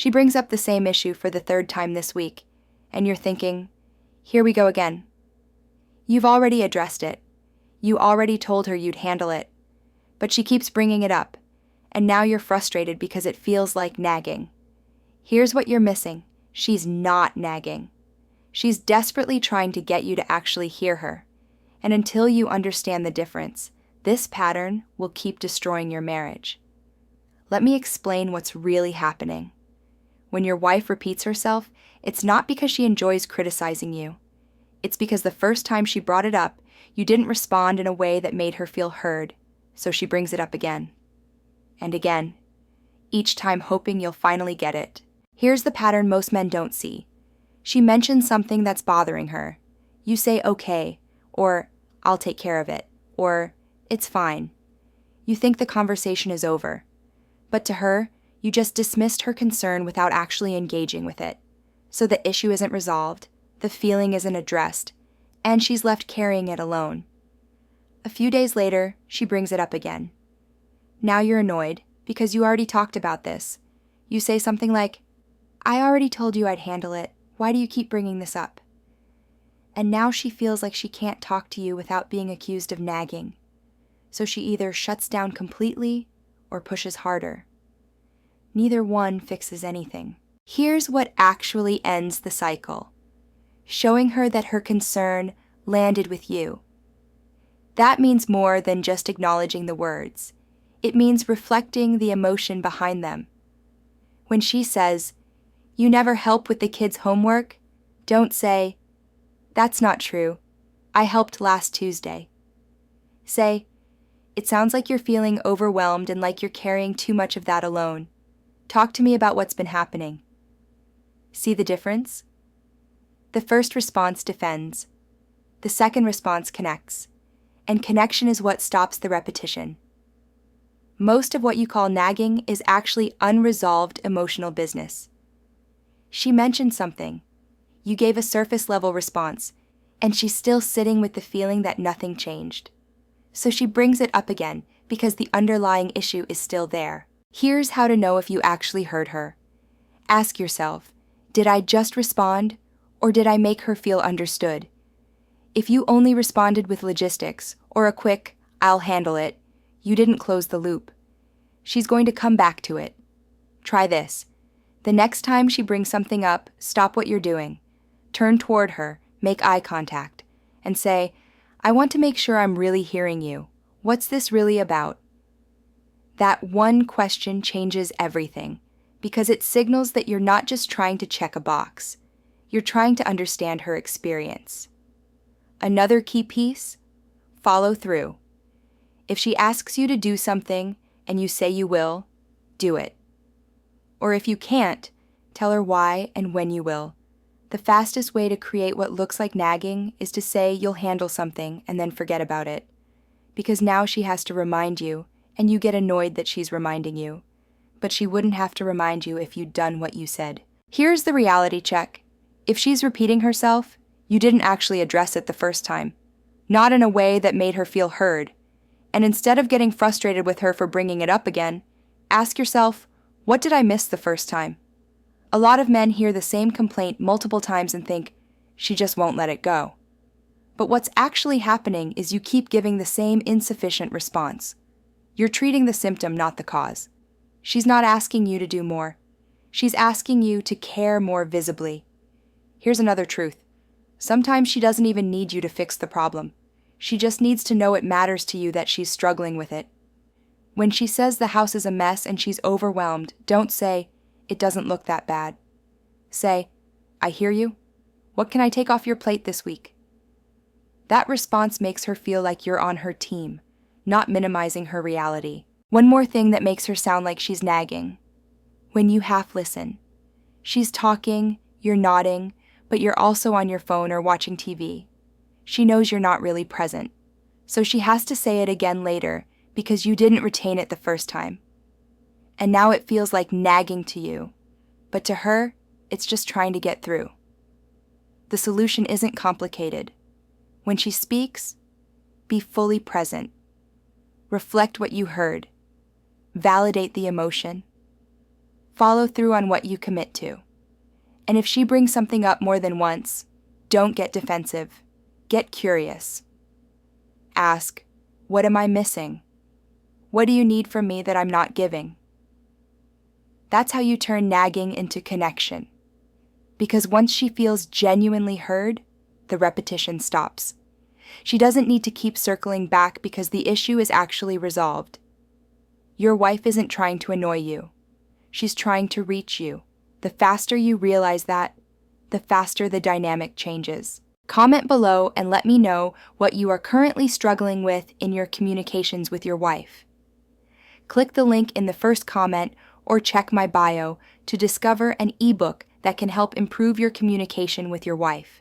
She brings up the same issue for the third time this week, and you're thinking, here we go again. You've already addressed it. You already told her you'd handle it. But she keeps bringing it up, and now you're frustrated because it feels like nagging. Here's what you're missing. She's not nagging. She's desperately trying to get you to actually hear her. And until you understand the difference, this pattern will keep destroying your marriage. Let me explain what's really happening. When your wife repeats herself, it's not because she enjoys criticizing you. It's because the first time she brought it up, you didn't respond in a way that made her feel heard, so she brings it up again. And again, each time hoping you'll finally get it. Here's the pattern most men don't see. She mentions something that's bothering her. You say okay, or I'll take care of it, or it's fine. You think the conversation is over. But to her, you just dismissed her concern without actually engaging with it. So the issue isn't resolved, the feeling isn't addressed, and she's left carrying it alone. A few days later, she brings it up again. Now you're annoyed because you already talked about this. You say something like, I already told you I'd handle it. Why do you keep bringing this up? And now she feels like she can't talk to you without being accused of nagging. So she either shuts down completely or pushes harder. Neither one fixes anything. Here's what actually ends the cycle. Showing her that her concern landed with you. That means more than just acknowledging the words. It means reflecting the emotion behind them. When she says, you never help with the kids' homework, don't say, that's not true. I helped last Tuesday. Say, it sounds like you're feeling overwhelmed and like you're carrying too much of that alone. Talk to me about what's been happening. See the difference? The first response defends. The second response connects. And connection is what stops the repetition. Most of what you call nagging is actually unresolved emotional business. She mentioned something. You gave a surface-level response, and she's still sitting with the feeling that nothing changed. So she brings it up again because the underlying issue is still there. Here's how to know if you actually heard her. Ask yourself, did I just respond, or did I make her feel understood? If you only responded with logistics, or a quick, I'll handle it, you didn't close the loop. She's going to come back to it. Try this. The next time she brings something up, stop what you're doing. Turn toward her, make eye contact, and say, I want to make sure I'm really hearing you. What's this really about? That one question changes everything, because it signals that you're not just trying to check a box. You're trying to understand her experience. Another key piece? Follow through. If she asks you to do something and you say you will, do it. Or if you can't, tell her why and when you will. The fastest way to create what looks like nagging is to say you'll handle something and then forget about it. Because now she has to remind you, and you get annoyed that she's reminding you. But she wouldn't have to remind you if you'd done what you said. Here's the reality check. If she's repeating herself, you didn't actually address it the first time. Not in a way that made her feel heard. And instead of getting frustrated with her for bringing it up again, ask yourself, what did I miss the first time? A lot of men hear the same complaint multiple times and think, she just won't let it go. But what's actually happening is you keep giving the same insufficient response. You're treating the symptom, not the cause. She's not asking you to do more. She's asking you to care more visibly. Here's another truth. Sometimes she doesn't even need you to fix the problem. She just needs to know it matters to you that she's struggling with it. When she says the house is a mess and she's overwhelmed, don't say, it doesn't look that bad. Say, I hear you. What can I take off your plate this week? That response makes her feel like you're on her team, not minimizing her reality. One more thing that makes her sound like she's nagging. When you half listen. She's talking, you're nodding, but you're also on your phone or watching TV. She knows you're not really present. So she has to say it again later because you didn't retain it the first time. And now it feels like nagging to you. But to her, it's just trying to get through. The solution isn't complicated. When she speaks, be fully present. Reflect what you heard. Validate the emotion. follow through on what you commit to. And if she brings something up more than once, don't get defensive. Get curious. Ask, what am I missing? What do you need from me that I'm not giving? That's how you turn nagging into connection. Because once she feels genuinely heard, the repetition stops. She doesn't need to keep circling back because the issue is actually resolved. Your wife isn't trying to annoy you. She's trying to reach you. The faster you realize that, the faster the dynamic changes. Comment below and let me know what you are currently struggling with in your communications with your wife. Click the link in the first comment or check my bio to discover an ebook that can help improve your communication with your wife.